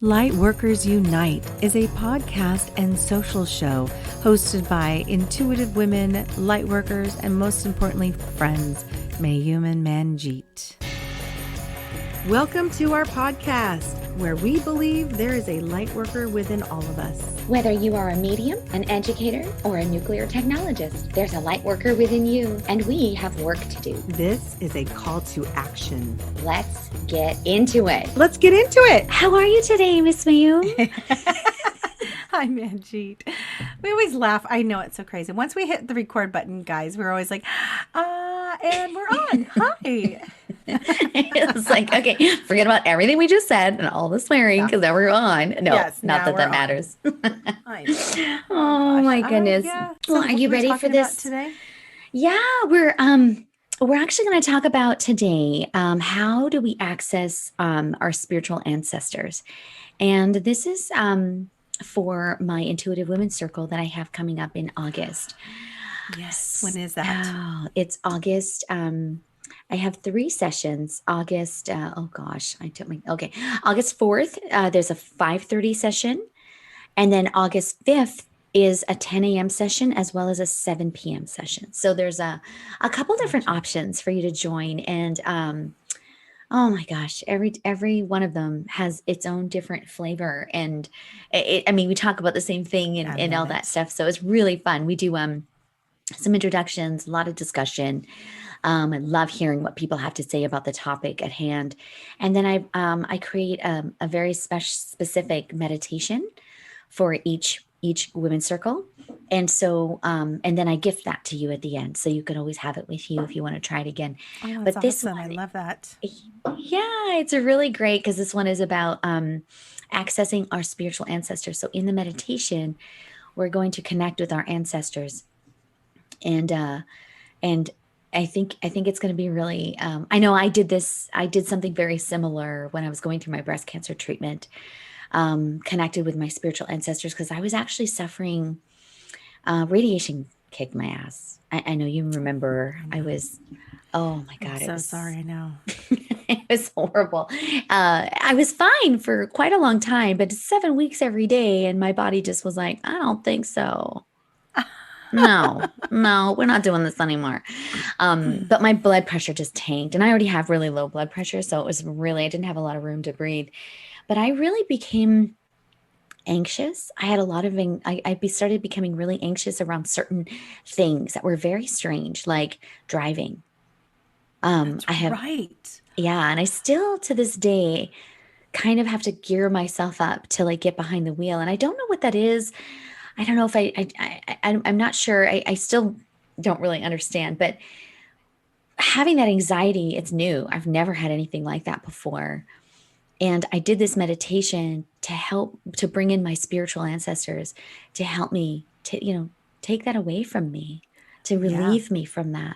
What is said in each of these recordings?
Lightworkers Unite is a podcast and social show hosted by intuitive women, lightworkers, and most importantly, friends, Mayume and Manjeet. Welcome to our podcast, where we believe there is a lightworker within all of us. Whether you are a medium, an educator, or a nuclear technologist, there's a lightworker within you, and we have work to do. This is a call to action. Let's get into it. Let's get into it. How are you today, Miss Mayume? Hi, Manjeet. We always laugh. I know, it's so crazy. Once we hit the record button, guys, we're always like, and we're on. Hi. It's like, okay, forget about everything we just said and all the swearing because now we're on. No, yes, not that that matters. Oh my goodness. Yeah. Well, are you ready for this today? Yeah, we're actually going to talk about today how do we access our spiritual ancestors. And this is for my Intuitive Women's Circle that I have coming up in August. Yes. When is that? Oh, it's August. I have 3 sessions. August. August 4th. There's a 5:30 session, and then August 5th is a 10 a.m. session as well as a 7 p.m. session. So there's a couple different options for you to join, and oh my gosh, every one of them has its own different flavor, and we talk about the same thing and all that stuff. So it's really fun. We do some introductions, a lot of discussion. I love hearing what people have to say about the topic at hand. And then I create a very specific meditation for each women's circle. And so, and then I gift that to you at the end. So you can always have it with you if you want to try it again. Oh, that's awesome. I love that. Yeah, it's a really great because this one is about accessing our spiritual ancestors. So in the meditation, we're going to connect with our ancestors. And I think it's going to be really, I know I did something very similar when I was going through my breast cancer treatment, connected with my spiritual ancestors, because I was actually suffering, radiation kicked my ass. I know you remember. Oh my God. I'm so sorry. I know. It was horrible. I was fine for quite a long time, but 7 weeks every day. And my body just was like, I don't think so. No, we're not doing this anymore. But my blood pressure just tanked, and I already have really low blood pressure. So I didn't have a lot of room to breathe, but I really became anxious. I had a lot of, I started becoming really anxious around certain things that were very strange, like driving. That's right. Yeah. And I still to this day kind of have to gear myself up to like get behind the wheel. And I don't know what that is. I don't know if I'm not sure. I still don't really understand, but having that anxiety, it's new. I've never had anything like that before. And I did this meditation to bring in my spiritual ancestors to help me to, take that away from me, to relieve me from that.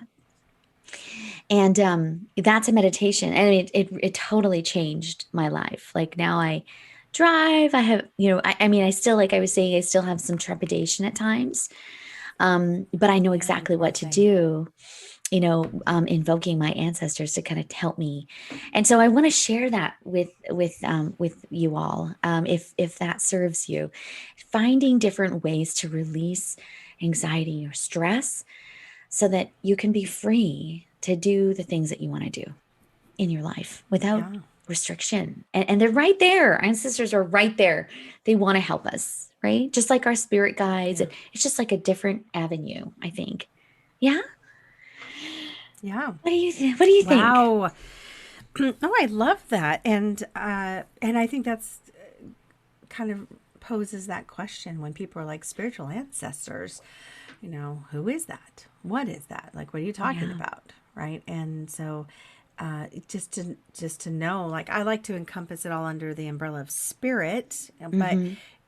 And that's a meditation. And it totally changed my life. Like now I drive. I have, I still, like I was saying, I still have some trepidation at times. But I know exactly what to do, invoking my ancestors to kind of help me. And so I want to share that with you all. If that serves you, finding different ways to release anxiety or stress so that you can be free to do the things that you want to do in your life without restriction. And they're right there. Our ancestors are right there. They want to help us, right? Just like our spirit guides. Yeah. It's just like a different avenue, I think. Yeah. Yeah. What do you think? Wow. Oh, I love that. And I think that's kind of poses that question when people are like spiritual ancestors, who is that? What is that? Like, what are you talking about? Right. And so, just to know, like, I like to encompass it all under the umbrella of spirit, but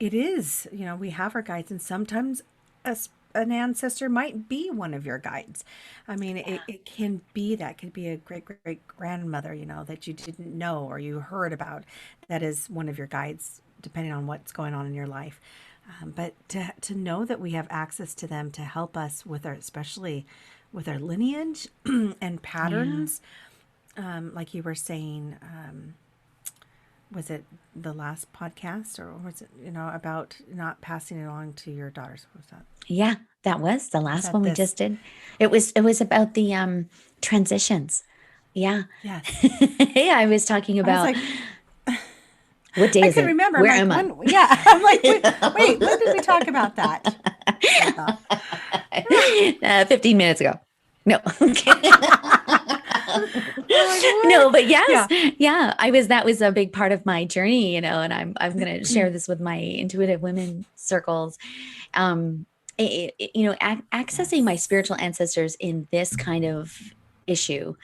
it is, we have our guides, and sometimes an ancestor might be one of your guides. I mean, it can be that could be a great grandmother, that you didn't know or you heard about, that is one of your guides, depending on what's going on in your life. But to know that we have access to them to help us with especially with our lineage and patterns. Like you were saying, was it the last podcast, or was it, about not passing it along to your daughters? What was that? Yeah, that was the Was last that one we this? just did. It was about the transitions. Yeah. Yes. Yeah, I was talking I was about like, what day I is couldn't it? remember. I'm Where like, am I? when? Yeah. I'm like, wait, when did we talk about that? I thought. 15 minutes ago. No. I'm like, No, what? but yes, Yeah. yeah, that was a big part of my journey, and I'm going to share this with my intuitive women circles. Um, accessing my Yes. spiritual ancestors in this kind of issue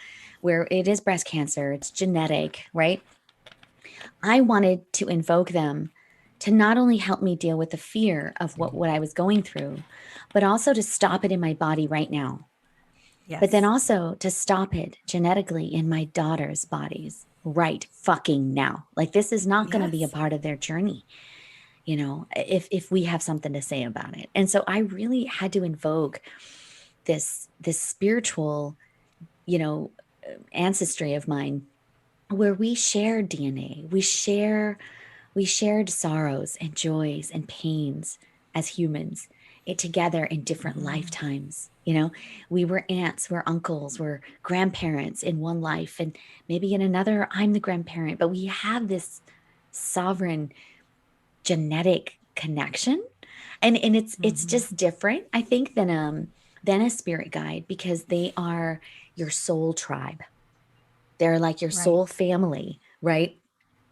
where it is breast cancer, it's genetic, right? I wanted to invoke them to not only help me deal with the fear of what I was going through, but also to stop it in my body right now. But then Yes. also to stop it genetically in my daughter's bodies right fucking now. Like this is not going to be a Yes. part of their journey, if we have something to say about it. And so I really had to invoke this spiritual, you know, ancestry of mine where we share DNA. We shared sorrows and joys and pains as humans together in different Mm-hmm. lifetimes. We were aunts, we're uncles, we're grandparents in one life, and maybe in another, I'm the grandparent, but we have this sovereign genetic connection. And it's Mm-hmm. just different, I think, than a spirit guide because they are your soul tribe. They're like your soul Right. family, right?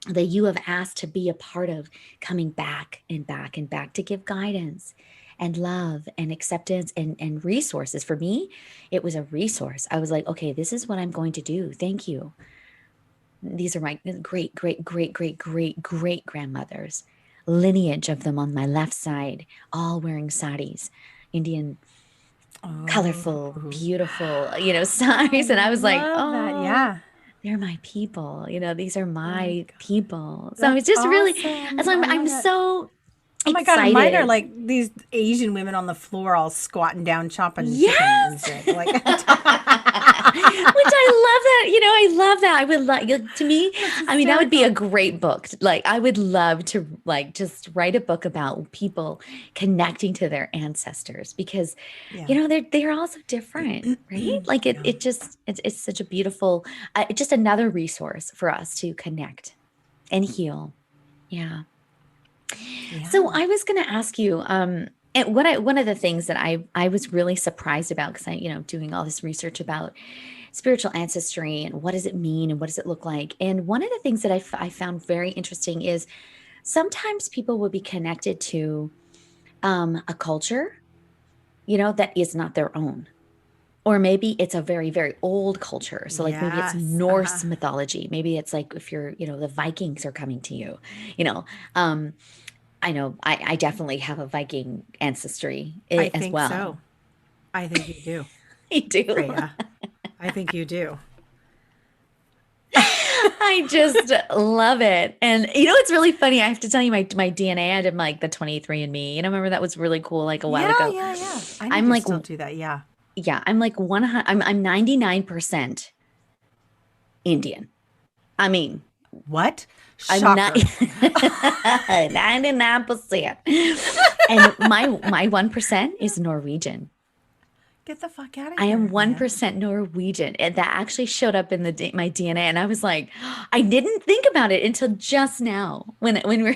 That you have asked to be a part of, coming back and back and back to give guidance and love and acceptance and resources. For me, it was a resource. I was like, okay, this is what I'm going to do. Thank you. These are my great, great, great, great, great, great grandmothers, lineage of them on my left side, all wearing saris, Indian, colorful, Oh, beautiful, I saris. And I was like, love that. oh, Yeah. they're my people. These are Oh my my God. people. So it's That's just really, as awesome. I'm, I love I'm that. so Oh my God. And mine are excited. like these Asian women on the floor all squatting down, chopping chicken and Yes. shit. Which Like, I love that. I love that. I would like, to me, that's I mean, that would be a hysterical. great book. Like, I would love to like just write a book about people connecting to their ancestors because, Yeah. they're all so different, right? Like Yeah. it's such a beautiful, just another resource for us to connect and heal. Yeah. So Yeah. I was going to ask you, and one of the things that I was really surprised about because I, doing all this research about spiritual ancestry and what does it mean and what does it look like, and one of the things that I found very interesting is sometimes people will be connected to a culture, that is not their own. Or maybe it's a very, very old culture. So, like, maybe it's Yes. Uh huh. Norse mythology. Maybe it's like if you're, the Vikings are coming to you, you know. Um, I know I definitely have a Viking ancestry I as think well. so. I think you do, I do. Freya. I think you do. I just love it. And it's really funny. I have to tell you my DNA. I did like the 23andMe. Remember that was really cool like a while Yeah, ago. yeah, yeah. I need I'm to like, still do that. Yeah. yeah, I'm like 100, I'm 99% Indian. I mean, What? I'm not Shocker. 99%. And my 1% is Norwegian. Get the fuck out of I am here, man. 1% Norwegian. And that actually showed up in my DNA. And I was like, I didn't think about it until just now when we're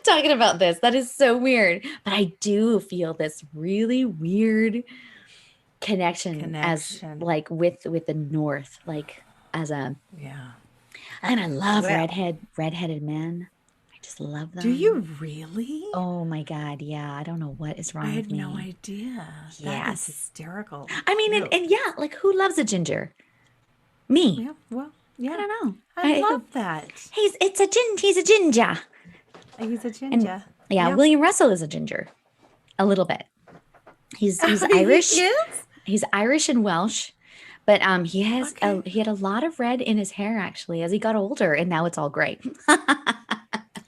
talking about this. That is so weird. But I do feel this really weird connection as Connection. like with the North, like as a, Yeah. and I love Well, redheaded men. I just love do you them. really? Oh my God. Yeah. I don't know what is I wrong with had no me. idea. That is Yes. hysterical. I mean, Cute. and yeah, like who loves a ginger? Me. Yeah, well, I yeah. don't know. I love that. He's a ginger. He's a And ginger. yeah, Yep. William Russell is a ginger. A little bit. He's He Irish. is? He's Irish and Welsh, but Okay. he had a lot of red in his hair actually as he got older, and now it's all gray.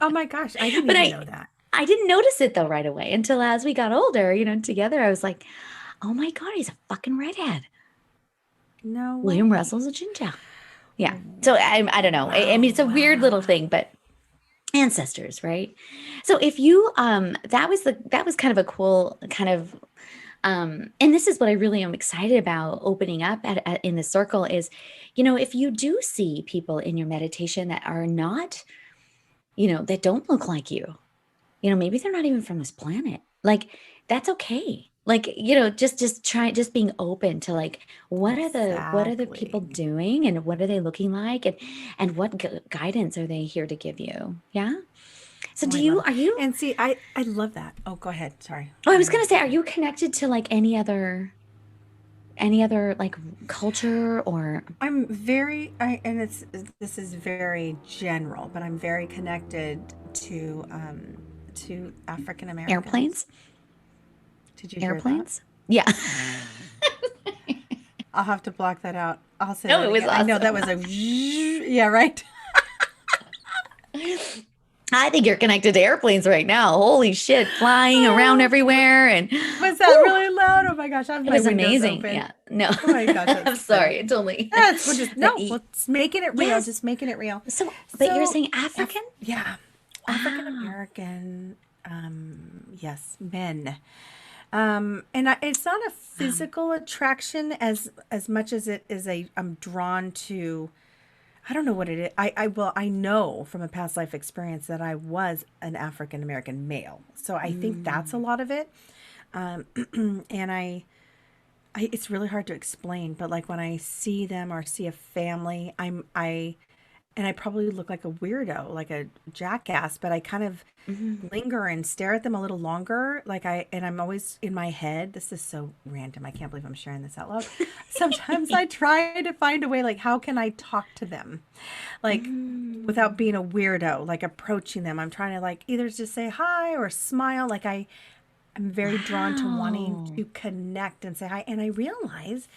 Oh my gosh, I didn't But even know that. I didn't notice it though right away until as we got older, together. I was like, oh my God, he's a fucking redhead. No William way. Russell's a ginger. Yeah. So I don't know. I mean, Wow, it's a weird little wow. thing, but ancestors, right? So if you that was kind of a cool kind of and this is what I really am excited about opening up in the circle is, if you do see people in your meditation that are not, that don't look like you, maybe they're not even from this planet. Like that's okay. Like, just try just being open to like what are the people Exactly. doing and what are they looking like and what guidance are they here to give you? Yeah. So Oh, do I love you it. are you And see, I love that. Oh, go ahead. Sorry. Oh, I I was gonna say, interrupted are you. you connected to like any other like culture or I'm very, and this is very general, but I'm very connected to African Americans. airplanes? Did you hear that? Airplanes? Yeah. I'll have to block that out. I'll say No, that it was again. I know that awesome. was a yeah, right. I think you're connected to airplanes right now. Holy shit, flying around everywhere and Was that whew, really loud? Oh my gosh, I have it my was windows amazing. open. Yeah. No. Oh my gosh, I'm that's sorry. funny. It totally. That's we're just But no, we're just making it real. yes. Just making it real. But you're So, saying African? Yeah, African Ah. American, yes, men. It's not a Wow. physical attraction as much as it is a. I'm drawn to. I don't know what it is. I know from a past life experience that I was an African American male. So I think that's a Mm. lot of it. Um, and it's really hard to explain, but like when I see them or see a family, and I probably look like a weirdo, like a jackass, but I kind of Mhm. linger and stare at them a little longer. And I'm always in my head. This is so random. I can't believe I'm sharing this out loud. Sometimes I try to find a way, like, how can I talk to them? Like, without Mm. being a weirdo, like approaching them. I'm trying to like either just say hi or smile. I'm very drawn to wanting Wow. to connect and say hi. And I realize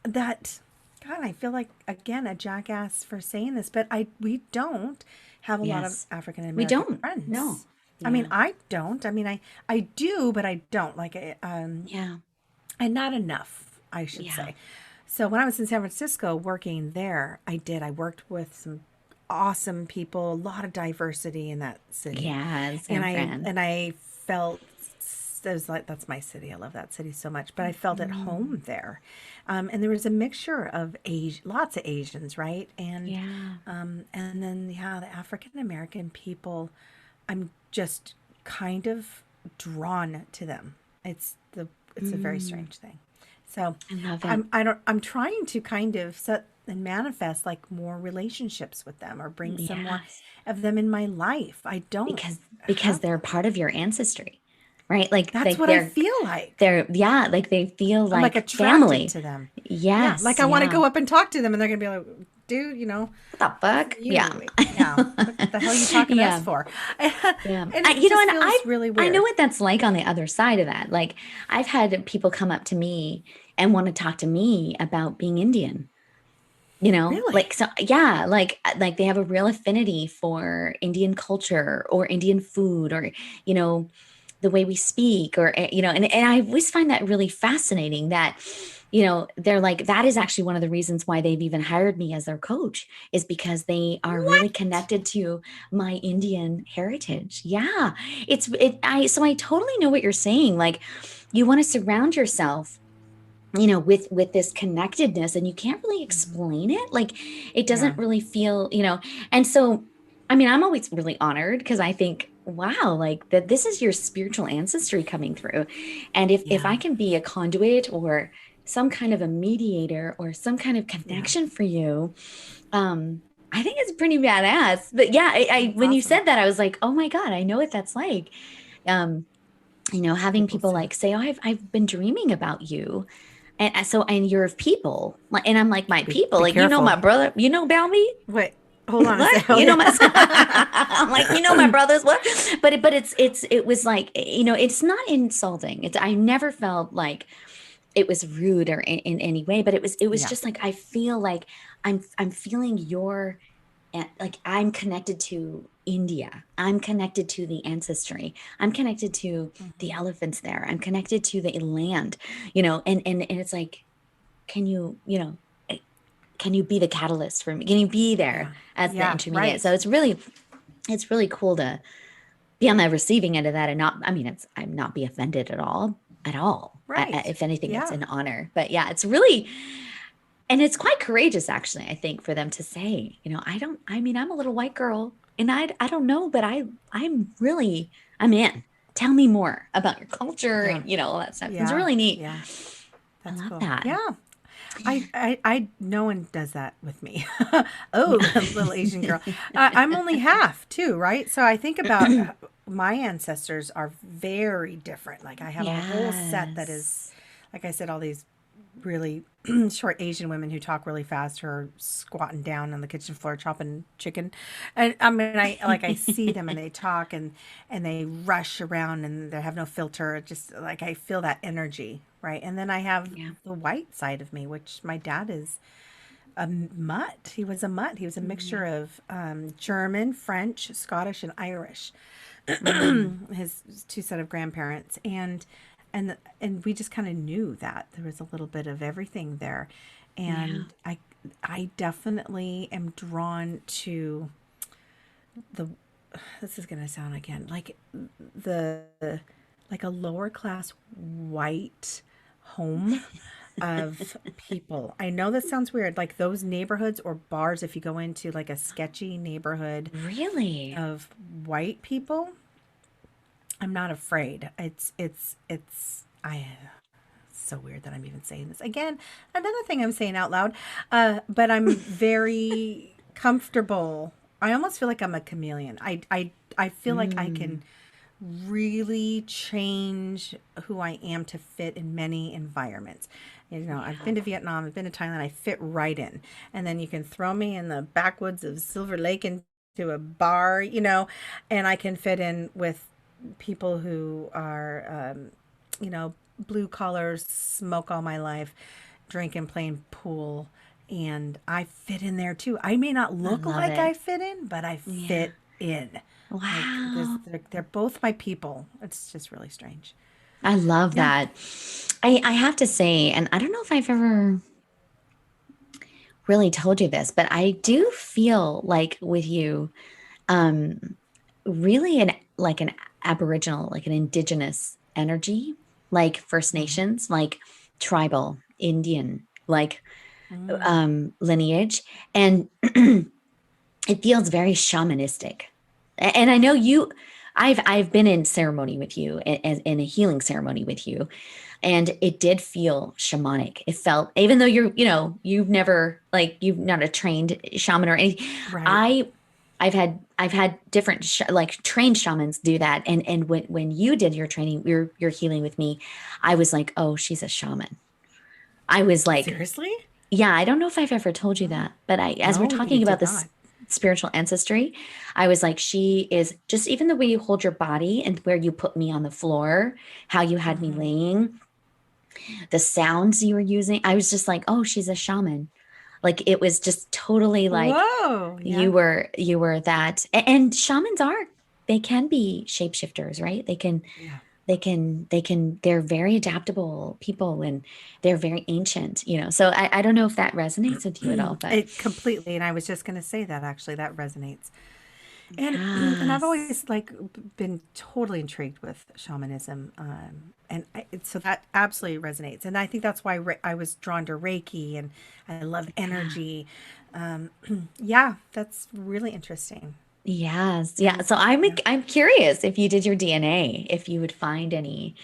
that, God, I feel like again a jackass for saying this, but I we don't have a lot of Yes. African We American don't. No. friends. I mean, Yeah. I don't. I mean, I do, but I don't like it. Yeah. And not enough, I should Yeah. say. So when I was in San Francisco working there, I worked with some awesome people, a lot of diversity in that city. Yeah. And San Fran. I felt I was like, that's my city. I love that city so much. But I felt at Mhm. home there. And there was a mixture of lots of Asians, right? Yeah. And then, yeah, the African American people, I'm just kind of drawn to them. It's a very Mm. strange thing. So I love it. I'm trying to kind of set and manifest like more relationships with them or bring some more Yes. of them in my life. I don't Because have they're them. part of your ancestry, right? Like That's like what I they're feel like. they're yeah, like they feel I'm like like attracted family. to them. Yeah, like Yes, I want to yeah. go up and talk to them, and they're gonna be like, "Dude, What the who are fuck? Yeah. you? Yeah, what the hell are you talking to us Yeah. for?" Yeah. And it And just feels I really I know weird. what that's like on the other side of that. Like I've had people come up to me and want to talk to me about being Indian. Like Really? so yeah, like they have a real affinity for Indian culture or Indian food or you know the way we speak or and I always find that really fascinating that they're like that is actually one of the reasons why they've even hired me as their coach is because they are really What? connected to my Indian heritage. Yeah. I totally know what you're saying. Like you want to surround yourself with this connectedness and you can't really Mhm. explain it. Like it Yeah, doesn't really feel. And so I mean I'm always really honored because I think wow, like that this is your spiritual ancestry coming through. And if I yeah, can be a conduit or some kind of a mediator or some kind of yeah. connection for you, I think it's pretty badass. But yeah, I That's when you awesome. said that I was like, oh my God, I know what that's like. um Having People people say, like say, oh, I've been dreaming about you and you're of people. And I'm like, my people, be like, careful. my brother, about me? Wait, hold on a What? second. I'm like, my brothers, what? But it was like, it's not insulting. I never felt like it was rude or in any way, but it was Yeah. just like, I feel like I'm feeling your and like I'm connected to India. I'm connected to the ancestry. I'm connected to the Hmm. elephants there. I'm connected to the land, and it's like, can you, can you be the catalyst for me? Can you be there Yeah. as the Yeah. intermediate? So Right. it's really cool to be on the receiving end of that and not, I mean, I'm not be offended at all, at all. Right. If anything, it's Yeah. an honor. But yeah, it's really, and it's quite courageous actually, I think, for them to say, I mean, I'm a little white girl and I don't know, but I'm really, I'm in. Tell me more about your culture Yeah. and, all that stuff. It's Yeah. really neat. Yeah. I That's love cool. that. Yeah. No one does that with me. Oh, little Asian girl. I'm only half too, right? So I think about my ancestors are very different. Like I have a whole set that is, Yes. like I said, all these really short Asian women who talk really fast, who are squatting down on the kitchen floor chopping chicken. And I mean, I see them and they talk and they rush around and they have no filter. Just like I feel that energy, right? And then I have Yeah. the white side of me, which my dad is a mutt. He was a mutt. He was a mixture Mm, of German, French, Scottish, and Irish. mm, His two set of grandparents, and we just kind of knew that there was a little bit of everything there, yeah. and I definitely am drawn to the. This is gonna sound again like the like a lower class white home of people. I know this sounds weird, like those neighborhoods or bars, if you go into like a sketchy neighborhood Really? of white people, I'm not afraid. It's so weird that I'm even saying this. Again, another thing I'm saying out loud. But I'm very comfortable. I almost feel like I'm a chameleon. I feel like I Mm, can really change who I am to fit in many environments. I've yeah. been to Vietnam, I've been to Thailand, I fit right in. And then you can throw me in the backwoods of Silver Lake into a bar, and I can fit in with people who are, blue collars, smoke all my life, drink and playing pool. And I fit in there too. I may not I look love like it. I fit in, but I Yeah. fit in. Like Wow. they're both my people. It's just really strange. I love Yeah. that. I have to say, and I don't know if I've ever really told you this, but I do feel like with you, um, really an Aboriginal, like an indigenous energy, like First Mm. Nations, like tribal, Indian, like Mm. lineage. And it feels very shamanistic. And I know I've been in ceremony with you and in a healing ceremony with you, and it did feel shamanic. It felt, even though you've not a trained shaman or anything. Right. I I've had different like trained shamans do that, and when you did your training, your healing with me, I was like, oh, she's a shaman. I was like, Seriously? yeah, I don't know if I've ever told you Oh, that, but as we're no, you talking about did this not. spiritual ancestry, I was like, she is just, even the way you hold your body and where you put me on the floor, how you had me Hmm. laying, the sounds you were using, I was just like, oh, she's a shaman. Like it was just totally like Whoa. you Yeah. were that. And shamans are, they can be shapeshifters, right? Yeah. They're very adaptable people, and they're very ancient, so I don't know if that resonates with you at all, but It completely, and I was just going to say that actually that resonates. And I've yes. always like been totally intrigued with shamanism, so that absolutely resonates. And I think that's why I was drawn to Reiki, and I love Yeah. energy. Um, yeah, that's really interesting. Yes. Yeah. And So I'm yeah, I'm curious if you did your DNA, if you would find any,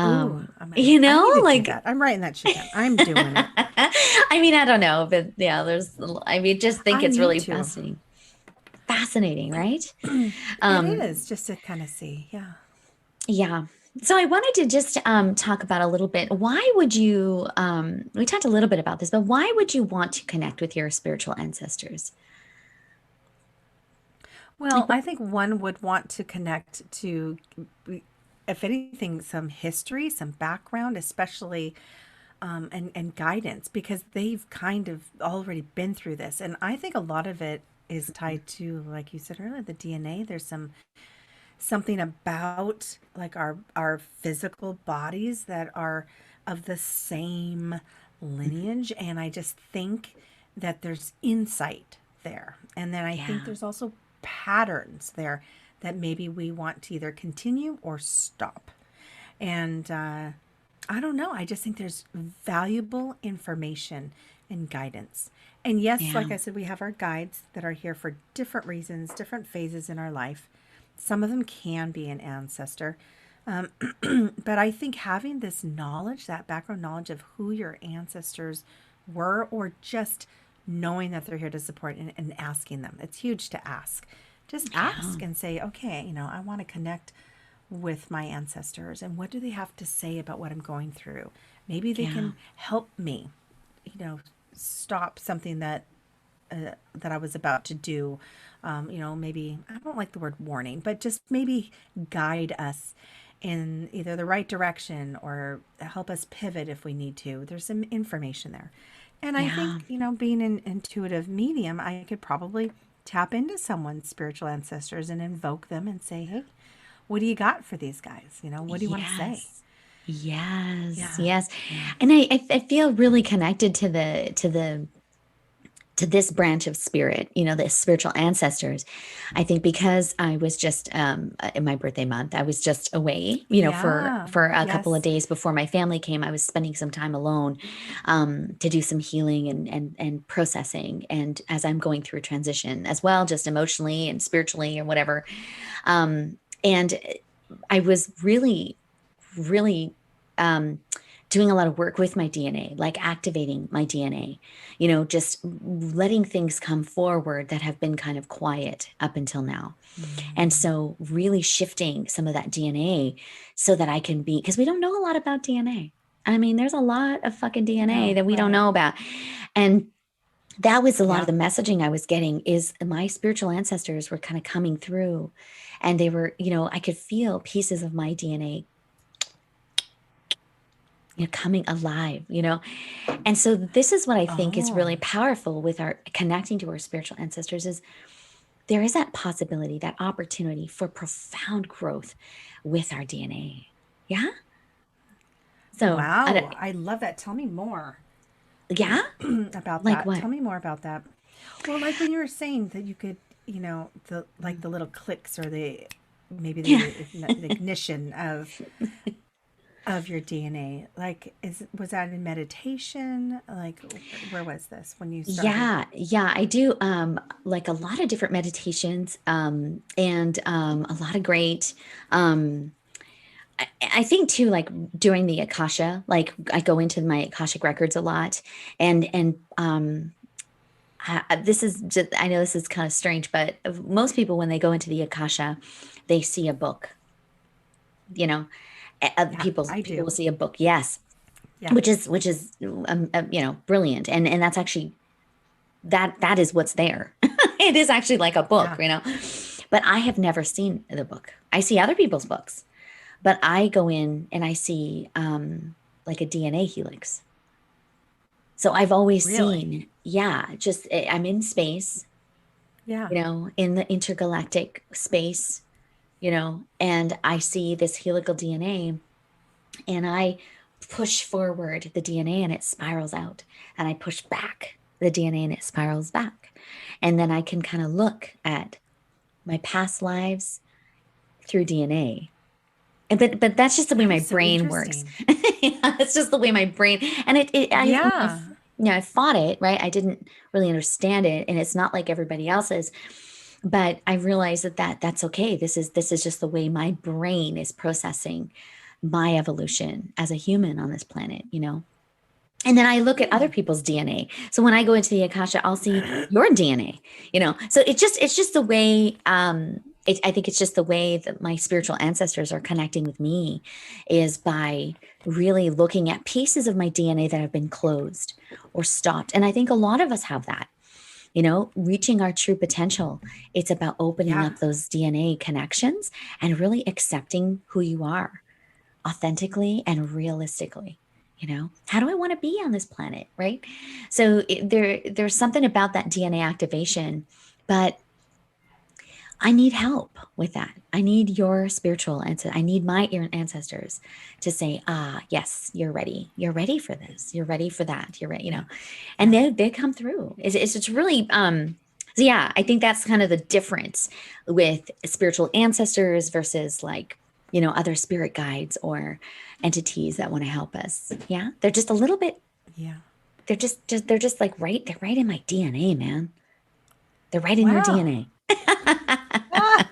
ooh, um, I need to do like that. I'm writing that shit down. I'm doing it. I mean, I don't know, but yeah, I mean, just think I it's need really to. fascinating. Fascinating, right? It Um, is just to kind of see. Yeah. yeah. So I wanted to just talk about a little bit. Why would you, we talked a little bit about this, but why would you want to connect with your spiritual ancestors? Well, Like, I think one would want to connect to, if anything, some history, some background, especially, and guidance, because they've kind of already been through this. And I think a lot of it is tied to, like you said earlier, the DNA. There's something about like our physical bodies that are of the same lineage, and I just think that there's insight there. And then I think Yeah. there's also patterns there that maybe we want to either continue or stop. And I don't know. I just think there's valuable information and guidance. And yes, Yeah. like I said, we have our guides that are here for different reasons, different phases in our life. Some of them can be an ancestor. Um, but I think having this knowledge, that background knowledge of who your ancestors were, or just knowing that they're here to support and asking them, it's huge to ask. Just Yeah. ask and say, okay, I want to connect with my ancestors and what do they have to say about what I'm going through? Maybe they Yeah. can help me, you know, stop something that I was about to do. Maybe I don't like the word warning, but just maybe guide us in either the right direction or help us pivot if we need to. There's some information there. And I Yeah. think, being an intuitive medium, I could probably tap into someone's spiritual ancestors and invoke them and say, hey, what do you got for these guys? What do you want to say? Yes. Yes. Yeah. Yes. Yeah. And I feel really connected to this branch of spirit, the spiritual ancestors. I think because I was just in my birthday month, I was just away, for Yeah. a couple of Yes. days before my family came. I was spending some time alone to do some healing and processing. And as I'm going through a transition as well, just emotionally and spiritually and whatever. And I was really, really um, doing a lot of work with my DNA, like activating my DNA, just letting things come forward that have been kind of quiet up until now. And Mm. so, really shifting some of that DNA so that I can be, because we don't know a lot about DNA. I mean, there's a lot of fucking DNA No, that we don't right. know about. And that was a lot of Yeah. the messaging I was getting is my spiritual ancestors were kind of coming through and they were, I could feel pieces of my DNA, coming alive, And so this is what I think is Oh, really powerful with our connecting to our spiritual ancestors is there is that possibility, that opportunity for profound growth with our DNA. Yeah. So, wow. I love that. Tell me more yeah, about like that. what? Tell me more about that. Well, like when you were saying that you could, the little clicks or maybe Yeah. the ignition of your DNA. Like, was that in meditation? Like, where was this when you started? Yeah, yeah, I do like a lot of different meditations and a lot of great um I think too like during the Akasha, like I go into my Akashic records a lot and this is just I know this is kind of strange, but most people when they go into the Akasha, they see a book, you know. Yeah, People I people do. will see a book, yes, Yeah. which is brilliant and that's actually that is what's there. It is actually like a book, Yeah. But I have never seen the book. I see other people's books, but I go in and I see like a DNA helix. So I've always Really? seen, yeah, just I'm in space, Yeah. in the intergalactic space, and I see this helical DNA and I push forward the DNA and it spirals out. And I push back the DNA and it spirals back. And then I can kind of look at my past lives through DNA. And but that's just the way That my is so brain works. interesting. Yeah, it's just the way my brain and Yeah. I fought it, right? I didn't really understand it and it's not like everybody else's. But I realized that's okay. This is just the way my brain is processing my evolution as a human on this planet. And then I look at other Hmm. people's DNA. So when I go into the Akasha, I'll see your DNA. So it's just the way I think it's just the way that my spiritual ancestors are connecting with me is by really looking at pieces of my DNA that have been closed or stopped. And I think a lot of us have that, reaching our true potential. It's about opening Yeah. up those DNA connections and really accepting who you are authentically and realistically. How do I want to be on this planet, right? So there's something about that DNA activation, but I need help with that. I need your spiritual ancestors. I need my ancestors to say, yes, you're ready. You're ready for this. You're ready for that. You're ready, Yeah. and Yeah. they come through. It's really, so yeah, I think that's kind of the difference with spiritual ancestors versus like, other spirit guides or entities that want to help us. Yeah. They're just a little bit, Yeah. they're just like, they're right in my DNA, man. They're right in your Wow. DNA. Ah,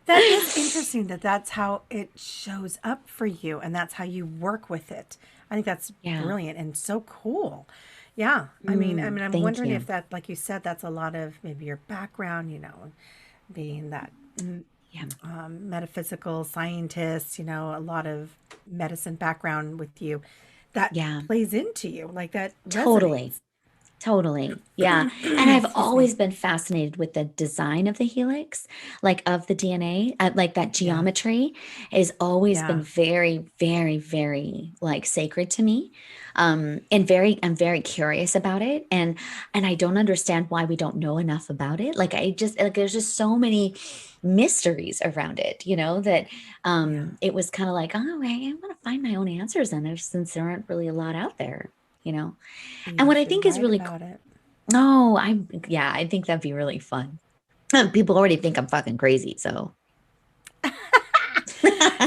that is interesting that that's how it shows up for you and that's how you work with it. I think that's Yeah. brilliant and so cool. Yeah. I mean, I'm Thank wondering you. if that, like you said, that's a lot of maybe your background, being that Yeah, metaphysical scientist, a lot of medicine background with you that yeah, plays into you, like that totally. resonates. Totally. Yeah. And I've Excuse me. always been fascinated with the design of the helix, like of the DNA, like that Yeah. geometry has always been Yeah. very, very, very like sacred to me. And I'm very curious about it. And I don't understand why we don't know enough about it. Like there's just so many mysteries around it, that Yeah. it was kind of like, oh, I want to find my own answers in it since there aren't really a lot out there, you know. And You what I should think is write really about it. Oh, yeah, I think that'd be really fun. People already think I'm fucking crazy, so.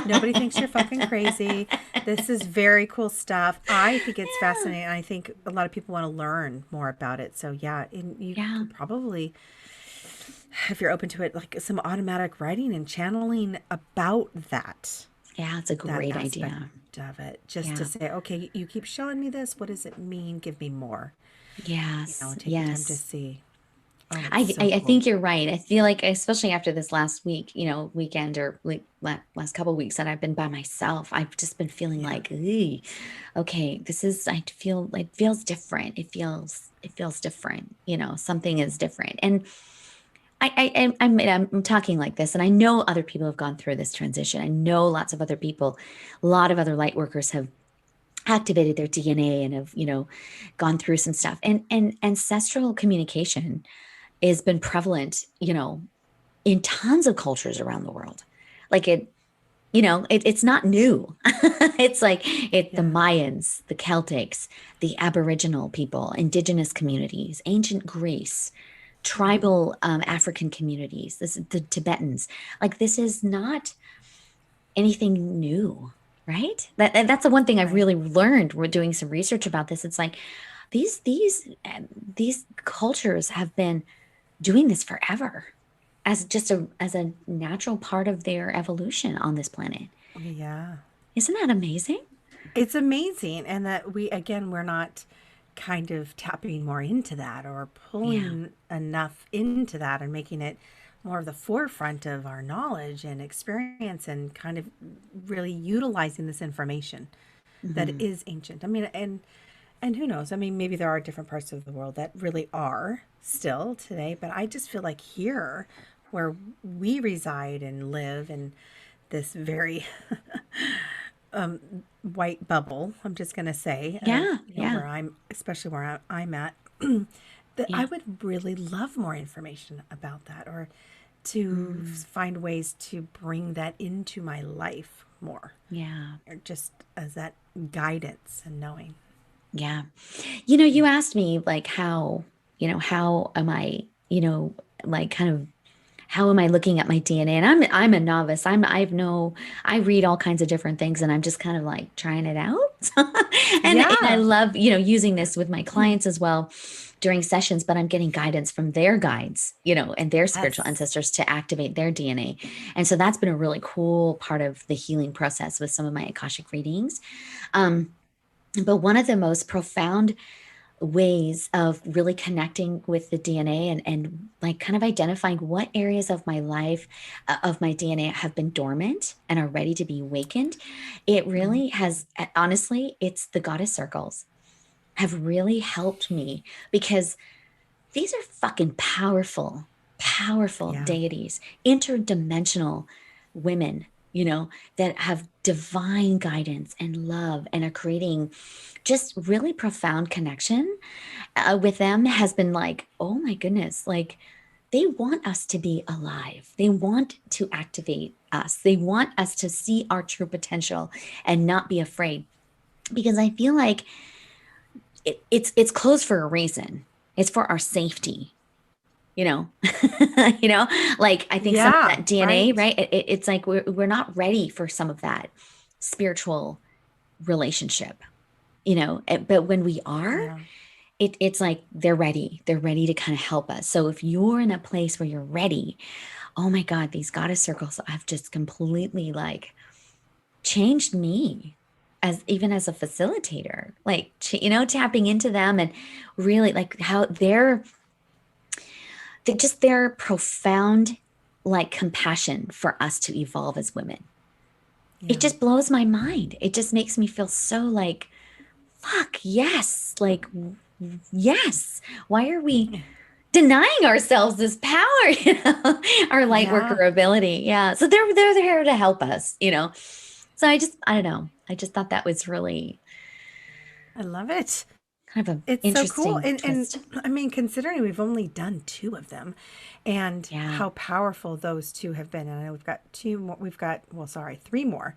Nobody thinks you're fucking crazy. This is very cool stuff. I think it's fascinating. I think a lot of people want to learn more about it. So yeah, and you Yeah. could probably, if you're open to it, like some automatic writing and channeling about Yeah, it's a that great aspect idea. of it. Just to Yeah. say, okay, you keep showing me this. What does it mean? Give me more. Yes. Take the time to Yes. see. Oh, it's I, so I I cool. think you're right. I feel like, especially after this last week, weekend or like last couple of weeks that I've been by myself, I've just been feeling Yeah. like, "Eey, okay, I feel like feels different. It feels different. Something is different. And I'm talking like this, and I know other people have gone through this transition. I know lots of other people, a lot of other light workers have activated their DNA and have, gone through some stuff. And ancestral communication has been prevalent, in tons of cultures around the world. Like it's not new. It's like the Yeah. Mayans, the Celtics, the Aboriginal people, indigenous communities, ancient Greece, Hmm. tribal African communities, the Tibetans. Like this is not anything new, right? That's the one thing I've Right. really learned. We're doing some research about this. It's like these cultures have been doing this forever as just as a natural part of their evolution on this planet. Yeah. Isn't that amazing? It's amazing. And that we're not kind of tapping more into that or Yeah. pulling enough into that and making it more of the forefront of our knowledge and experience and kind of really utilizing this information that Hmm. is ancient. I mean, and who knows? I mean, maybe there are different parts of the world that really are still today, but I just feel like here where we reside and live in this very white bubble, I'm just going to say, of, Yeah. Yeah. where I'm, especially where I'm at, that I Yeah. would really love more information about that or to Mm, find ways to bring that into my life more, yeah. or just as that guidance and knowing. Yeah. You asked me like how am I, like kind of how am I looking at my DNA? And I'm a novice. I read all kinds of different things and I'm just kind of like trying it out. And I Yeah. love, using this with my clients as well during sessions, but I'm getting guidance from their guides, and their spiritual Yes. ancestors to activate their DNA. And so that's been a really cool part of the healing process with some of my Akashic readings. Um, but one of the most profound ways of really connecting with the DNA and like kind of identifying what areas of my life, of my DNA have been dormant and are ready to be awakened. It Mhm. really has, honestly, it's the goddess circles have really helped me because these are fucking powerful, powerful Yeah. deities, interdimensional women, that have divine guidance and love and are creating just really profound connection with them has been like, oh my goodness, like they want us to be alive. They want to activate us. They want us to see our true potential and not be afraid. Because I feel like it's closed for a reason. It's for our safety, you know. You know, like I think some of Yeah, that DNA, right. right? It's like we're not ready for some of that spiritual relationship, you know. But when we are, Yeah. it's like they're ready. They're ready to kind of help us. So if you're in a place where you're ready, oh my God, these goddess circles have just completely like changed me as even as a facilitator, like, you know, tapping into them and really like how they're just their profound like compassion for us to evolve as women. It Yeah. just blows my mind. It just makes me feel so like, fuck, yes. Like, yes. Why are we denying ourselves this power, you know, our light Yeah. worker ability? Yeah. So they're here to help us, you know. So I don't know. I just thought that was really I love it. kind of an It's so cool. interesting And twist. I mean, considering we've only done two of them and Yeah. how powerful those two have been. And I know we've got two more, we've got, well, sorry, three more.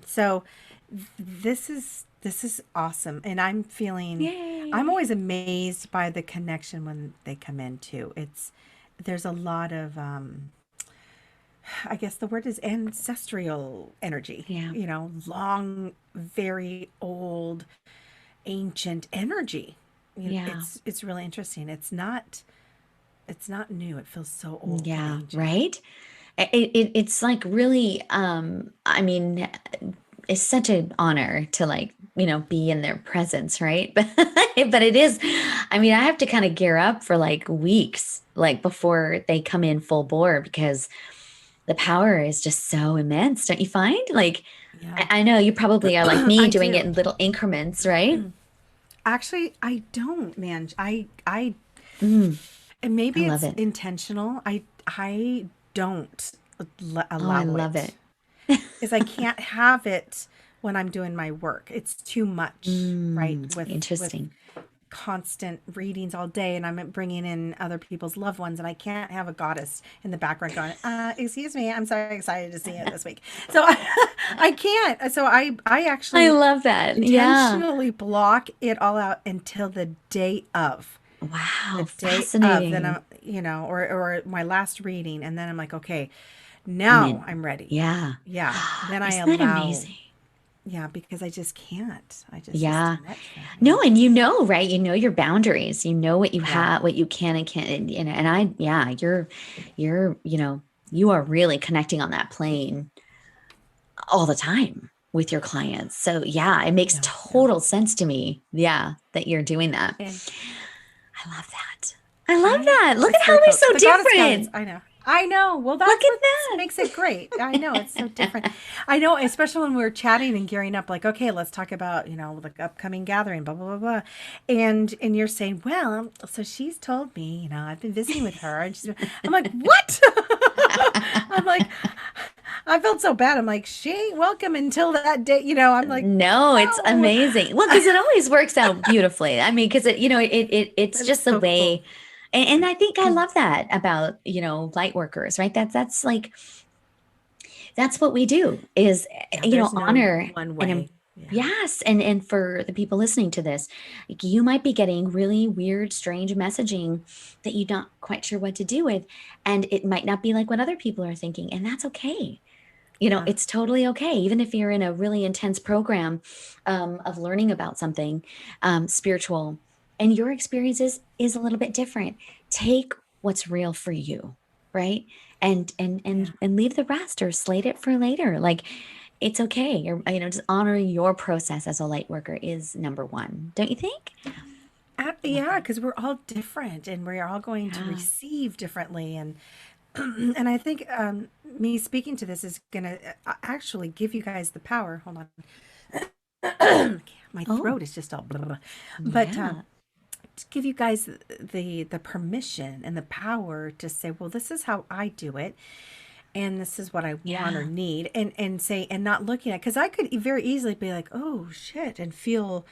So this is awesome. And I'm Yay. always amazed by the connection when they come in too. There's a lot of, I guess the word is ancestral energy, Yeah. long, very old, ancient energy. Yeah. It's really interesting. It's not new. It feels so old and Yeah. ancient. Right. It's like really, I mean, it's such an honor to like, you know, be in their presence, right? But it is, I mean, I have to kind of gear up for like weeks, like before they come in full bore because the power is just so immense, don't you find? Like, Yeah, I know you probably are like me I doing it do. in little increments, right? Actually, I don't, man. Mm, And I maybe love it's it. intentional. I don't Oh, I allow love it. it. Is I can't have it when I'm doing my work. It's too much, right? With Interesting. constant readings all day, and I'm bringing in other people's loved ones, and I can't have a goddess in the background going, excuse me, I'm so excited to see it this week. So I can't. So I I actually love that. Yeah. intentionally block it all out until the day of. The Wow. day of, then Fascinating. or my last reading, and then I'm like, okay, I'm now in. I'm ready. Yeah. Yeah. Then I Isn't that allow, amazing? yeah, because I just can't. It's too Yeah. much for No, me. and you know, right? You know your boundaries. You know what you Yeah. have, what you can and can't. And I, yeah, you know, you are really connecting on that plane all the time with your clients. So yeah, it makes Yeah. Yeah. total sense to me. Yeah, that you're doing that. And I love that. I love right? that. Look at It's how very we're cool. so The goddess guidance. different. I know. I know. Well, Look that's at what makes it great. I know it's so different. that. I know, especially when we were chatting and gearing up, like, okay, let's talk about, the upcoming gathering, blah, blah, blah, blah. And you're saying, well, so she's told me, I've been visiting with her. And I'm like, what? I'm like, I felt so bad. I'm like, she ain't welcome until that day. I'm like, No, it's no. amazing. Well, because it always works out beautifully. I mean, because it's That's just the so cool. way, and I think I love that about, you know, light workers, right? That's like that's what we do is, Yeah, you know, there's no honor one and way. Yeah. yes, and for the people listening to this, like, you might be getting really weird, strange messaging that you're not quite sure what to do with, and it might not be like what other people are thinking, and that's okay. You know, Yeah. it's totally okay. Even if you're in a really intense program of learning about something spiritual, and your experiences is a little bit different, take what's real for you, right? Yeah. And leave the rest or slate it for later. Like it's okay. Or, you know, just honoring your process as a light worker is number one. Don't you think? I love Yeah, that. because we're all different and we're all going to Yeah. receive differently. And and I think me speaking to this is gonna actually give you guys the power. Hold on, my Oh, throat is just all blah, blah, blah. But yeah. to give you guys the permission and the power to say, well, this is how I do it, and this is what I want or Yeah. need, and say, and not looking at, because I could very easily be like, oh shit, and feel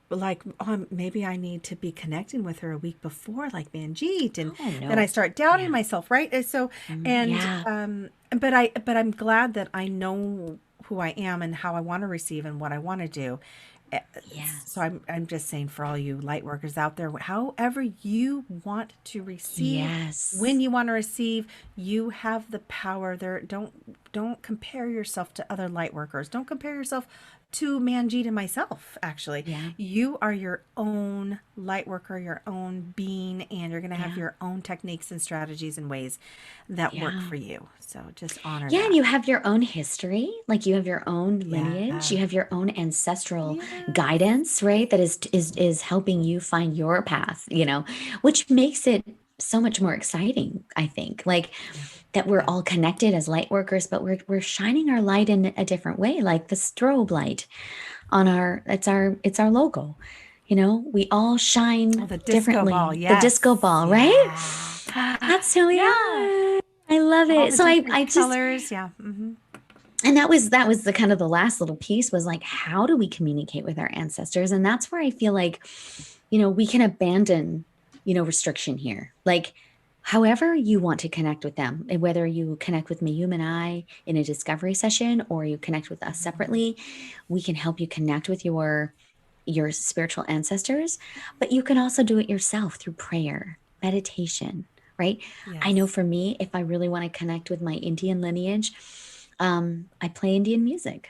like, maybe I need to be connecting with her a week before, like Manjeet, and Oh then I no. start doubting Yeah. myself, right? And so, and Yeah. but I'm glad that I know who I am and how I want to receive and what I want to do. Uh, So Yes. I'm just saying for all you light workers out there, however you want to receive, when Yes. you want to receive, you have the power there. Don't compare yourself to other light workers. Don't compare yourself to Manjeet and myself, actually. Yeah. You are your own light worker, your own being, and you're going to have Yeah. your own techniques and strategies and ways that work Yeah. for you. So just honor Yeah, and that. you have your own history, like you have your own lineage, Yeah. you have your own ancestral Yes. guidance, right? That is helping you find your path, which makes it so much more exciting, I think. Like Yeah. that we're Yeah. all connected as light workers, but we're shining our light in a different way, like the strobe light on our it's our logo. We all Oh, shine the disco ball. differently. The Yes. disco ball, right? Yeah. That's who we Yeah. are. I love All it. the So I different just colors. Yeah. and that was the kind of the last little piece was like, how do we communicate with our ancestors? And that's where I feel like, we can abandon, restriction here. Like, however you want to connect with them, and whether you connect with Mayume and I in a discovery session or you connect with us Mhm. separately, we can help you connect with your spiritual ancestors, but you can also do it yourself through prayer, meditation, right? I know Yes. for me, if I really want to connect with my Indian lineage, I play Indian music,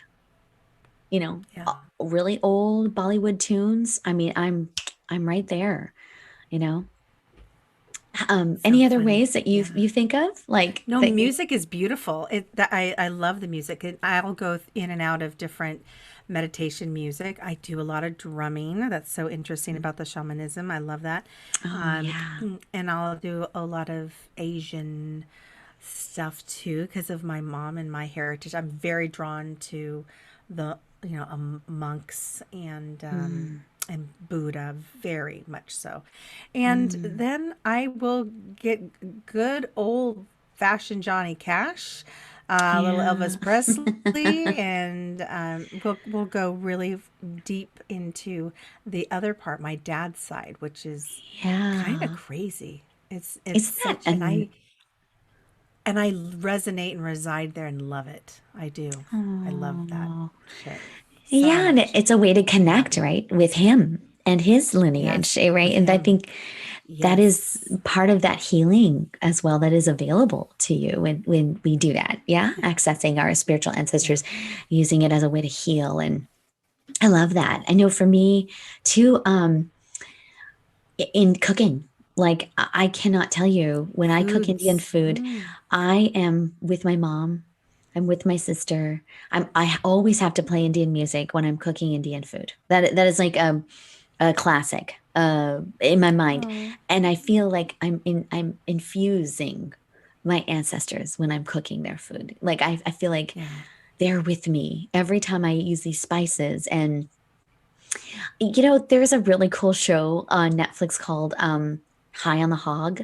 you know, Yeah. uh, really old Bollywood tunes. I mean, I'm right there, you know. So Any other funny. ways that you Yeah. you think of like No, that? music is beautiful. I love the music. I'll go in and out of different meditation music. I do a lot of drumming. That's so interesting about the shamanism. I love that. Oh Um, yeah. and I'll do a lot of Asian stuff too because of my mom and my heritage. I'm very drawn to the monks Mm, and Buddha, very much so. And mm. then I will get good old fashioned Johnny Cash, a little Yeah. Elvis Presley, and we'll go really deep into the other part, my dad's side, which is kind of Yeah. crazy. It's Isn't that such, and I resonate and reside there and love it. I do. I love that oh. shit so Yeah, and much. it's a way to Yeah. connect, right, with him and his lineage, Yes, right? with And I him. think that is Yes. part of that healing as well that is available to you when we do that. Yeah, accessing our spiritual Yeah. ancestors, using it as a way to heal, and I love that. I know for me too, in cooking, like I cannot tell you when I cook Indian Foods. food, Mm. I am with my mom. I'm with my sister. I always have to play Indian music when I'm cooking Indian food. That is like a classic in my mind, Oh, and I feel like I'm infusing my ancestors when I'm cooking their food. Like I feel like yeah. they're with me every time I use these spices. And there's a really cool show on Netflix called High on the Hog.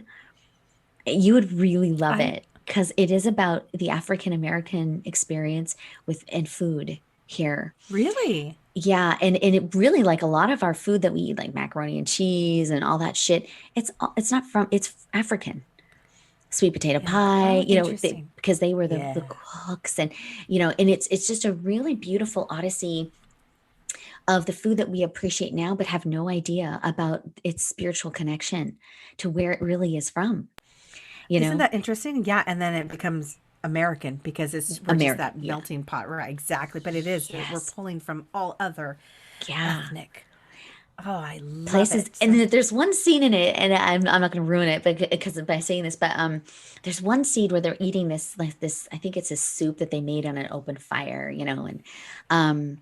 You would really love I it because it is about the African American experience with and food here. really. Yeah, and it really, like a lot of our food that we eat, like macaroni and cheese and all that shit, it's not from it's African. Sweet potato Yeah. pie, Oh, interesting. because they were the Yeah. cooks. And and it's just a really beautiful odyssey of the food that we appreciate now but have no idea about its spiritual connection to where it really is from, you Isn't know, that interesting? Yeah. And then it becomes American because we're just American. that Yeah. melting pot, right? Exactly. But it is. We're Yes. pulling from all other Yeah. ethnic. Oh, I love Places, it. and So then there's one scene in it, and I'm not going to ruin it because by saying this, but there's one scene where they're eating this, like this, I think it's a soup that they made on an open fire, um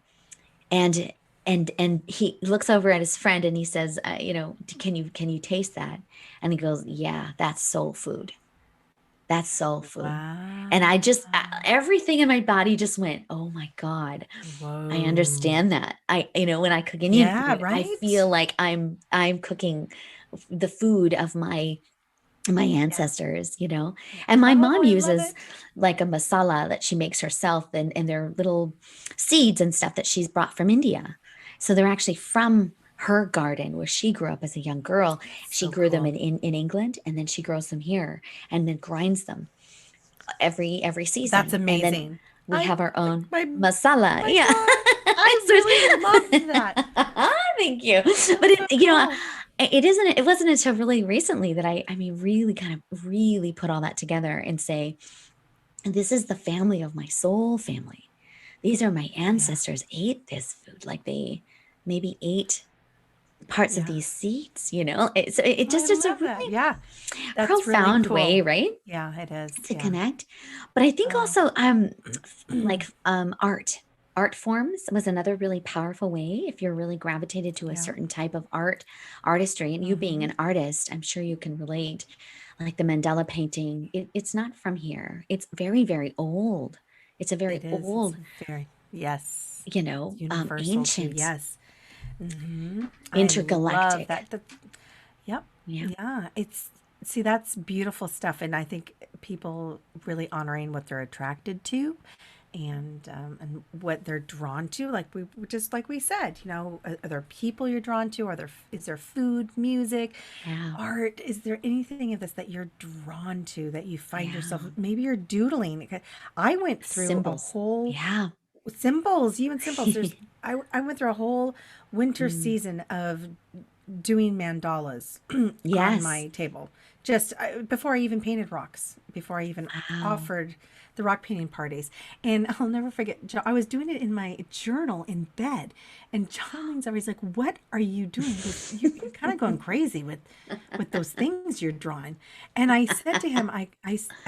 and and he looks over at his friend and he says, can you taste that? And he goes, yeah, that's soul food. That's soul food. And wow. I just everything in my body just went, oh my God, I Whoa. understand that. When I cook Indian Yeah, food, I feel right? like I'm cooking the food of my Yeah. ancestors. And my Oh, mom I love uses it. like a masala that she makes herself, and they're little seeds and stuff that she's brought from India. So they're actually from her garden where she grew up as a young girl. She So grew them cool. in England, and then she grows them here and then grinds them every That's season. And then amazing. we I have our own my masala. my Yeah. God, I So really love that. thank you. But That's so cool. it wasn't until really recently that I mean, really kind of really put all that together and say, this is the family of my soul family. These are my Yeah. ancestors ate this food. Like they maybe ate parts of Yeah. these seeds, you know? It I just is a love that. really Yeah. That's really profound way, cool. right? Yeah, it is. To Yeah. connect. But I think Oh. also like art forms was another really powerful way if you're really gravitated to a Yeah. certain type of artistry, and you being Hmm. an artist, I'm sure you can relate. Like the mandala painting, it's not from here. It's very, very old. It's a very It is. It's old, very, yes. It's universal too. ancient, Yes. Hmm. I love intergalactic. that. Yep. Yeah. Yeah. See, that's beautiful stuff. And I think people really honoring what they're attracted to and what they're drawn to. Like just like we said, are there people you're drawn to? Is there food, music, Yeah. art? Is there anything of this that you're drawn to that you find yourself, Yeah. maybe you're doodling? I went through a Symbols. whole Yeah. symbols, even symbols. I went through a whole winter Mm. season of doing mandalas on Yes. my table. Just before I even painted rocks, before I even Wow. offered the rock painting parties. And I'll never forget, I was doing it in my journal in bed. And John leans over, he's like, "What are you doing? You're kind of going crazy with those things you're drawing." And I said to him, I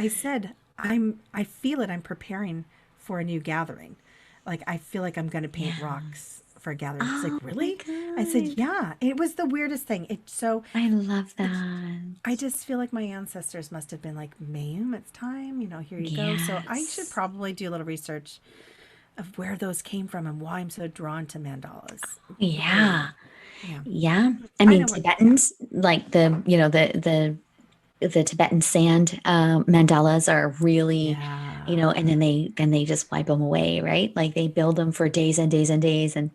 said, I feel it. I'm preparing for a new gathering. Like, I feel like I'm going to paint Yeah. rocks for a gathering. He's like, Oh my "Really?" I said, God. "Yeah." It was the weirdest thing. I love It's, I that. just feel like my ancestors must have been like, "Mayum, it's time. Here you go." So I should Yes. probably do a little research of where those came from and why I'm so drawn to mandalas. Yeah. Really. Yeah. Yeah. I I mean, know what, yeah. Tibetans, like the Tibetan sand mandalas are really, and Yeah. then they just wipe them away, right? Like they build them for days and days and days, and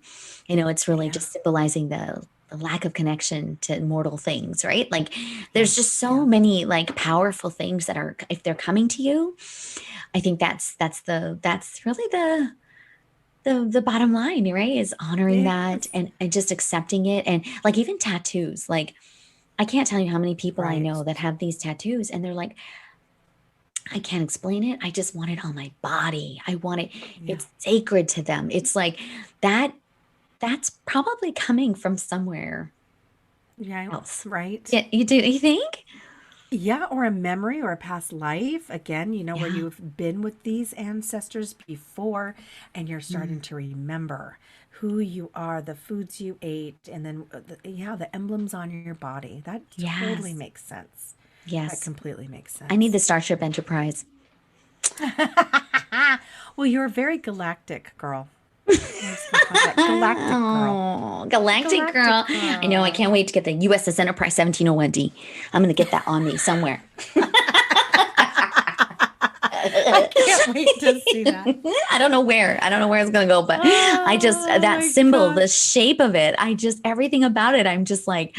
it's really Yeah. just symbolizing the lack of connection to mortal things, right? Like Yeah. there's just so Yeah. many like powerful things that are, if they're coming to you, I think that's really the bottom line, right? Is honoring It that is. and just accepting it. And like even tattoos, like I can't tell you how many people I Right. know that have these tattoos and they're like, I can't explain it. I just want it on my body. I want it. Yeah. It's sacred to them. It's like that, that's probably coming from somewhere Yeah. else. Right. Yeah, you think? Yeah, or a memory or a past life. Again, where Yeah. you've been with these ancestors before and you're Mm. starting to remember who you are, the foods you ate, and then, yeah, the emblems on your body. That totally Yes. makes sense. That Yes. completely makes I need the sense. Starship Enterprise. Well, you're a very galactic girl. We're just going to call that galactic girl. Oh, Galactic Girl. Galactic I know. I can't girl. wait to get the USS Enterprise 1701D. I'm going to get that on me somewhere. I can't wait to see that. I don't know where. I don't know where it's going to go, but I just, Oh that my symbol, God. the shape of it, everything about it, I'm just like,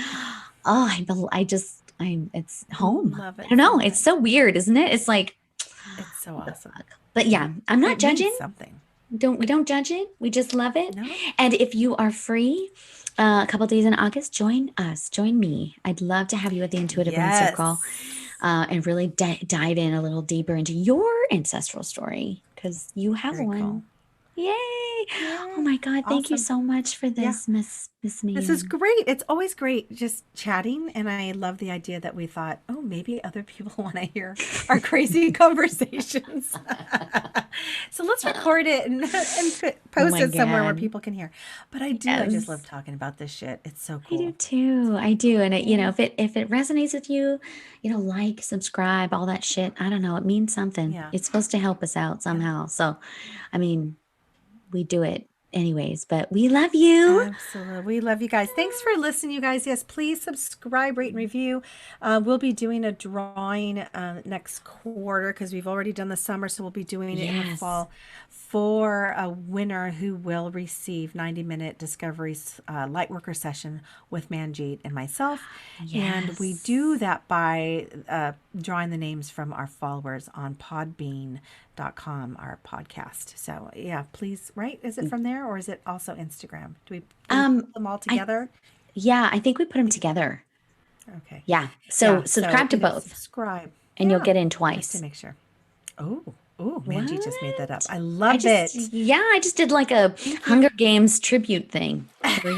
oh, it's home. Love I it don't so know. It's so much. weird, isn't it? It's like, It's so what the awesome. fuck? But yeah, I'm not It means judging. something. We don't judge it. We just love it. No? And if you are free, a couple days in August, join us, join me. I'd love to have you at the Intuitive Brain Circle, Yes. and really dive in a little deeper into your ancestral story because you have Very cool. one. Yay! Oh Yeah. my God! Thank you Awesome. so much for Yeah. this, Miss This is Mayum. great. It's always great just chatting. And I love the idea that we thought, oh, maybe other people want to hear our crazy conversations. So let's record it and Oh post my it somewhere where God! people can hear. But I do. I just love Yes. talking about this shit. It's so I do cool. too. I do. And Yeah. if it resonates with you, like, subscribe, all that shit. I don't know. It means something. Yeah. It's supposed to help us out Yeah. somehow. So, I mean, we do it. anyways, but we love you. Absolutely. We love you guys. Thanks for listening, you guys. Yes, please subscribe, rate, and review. We'll be doing a drawing next quarter because we've already done the summer. So we'll be doing it in the Yes. fall for a winner who will receive 90-minute Discoveries Lightworker session with Manjeet and myself. And we Yes. do that by drawing the names from our followers on podbean.com, our podcast. So yeah, please, right? Is it from there or is it also Instagram? Do we put them all together? I think we put them together. Okay. Yeah. So Yeah, subscribe to both Subscribe. and you'll Yeah, get in just to twice. make sure. Oh, Manjeet just made that up. What? I love it. I just did like a Hunger Games tribute thing. Where,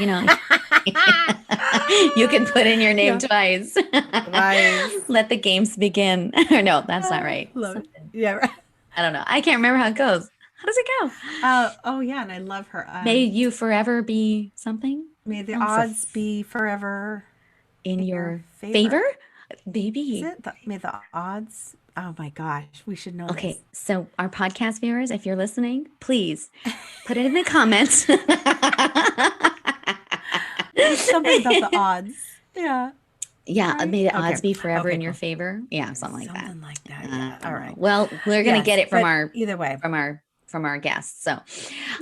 you can put in your name twice. Nice. Let the games begin. Or no, that's not right. Love it. Yeah, right. I don't know. I can't remember how it goes. How does it go? Oh yeah, and I love her. May you forever be something May the Oh, so odds be forever in your favor. favor, Is baby. it? May the odds. Oh my gosh, we should know Okay, this. so our podcast viewers, if you're listening, please put it in the comments. It's something about the odds. Yeah. Yeah, Right? may the odds Okay. be forever Okay, in your cool. favor. Yeah, something like that. Something like that. I Yeah. don't All know. right. Well, we're gonna Yes, get it from but our either way. from our guests. So,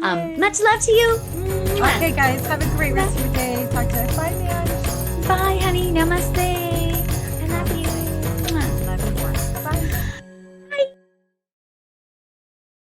Yay. much love to you. Okay, guys, have a great rest of your day. Talk to you. Bye, man. Bye, honey. Namaste.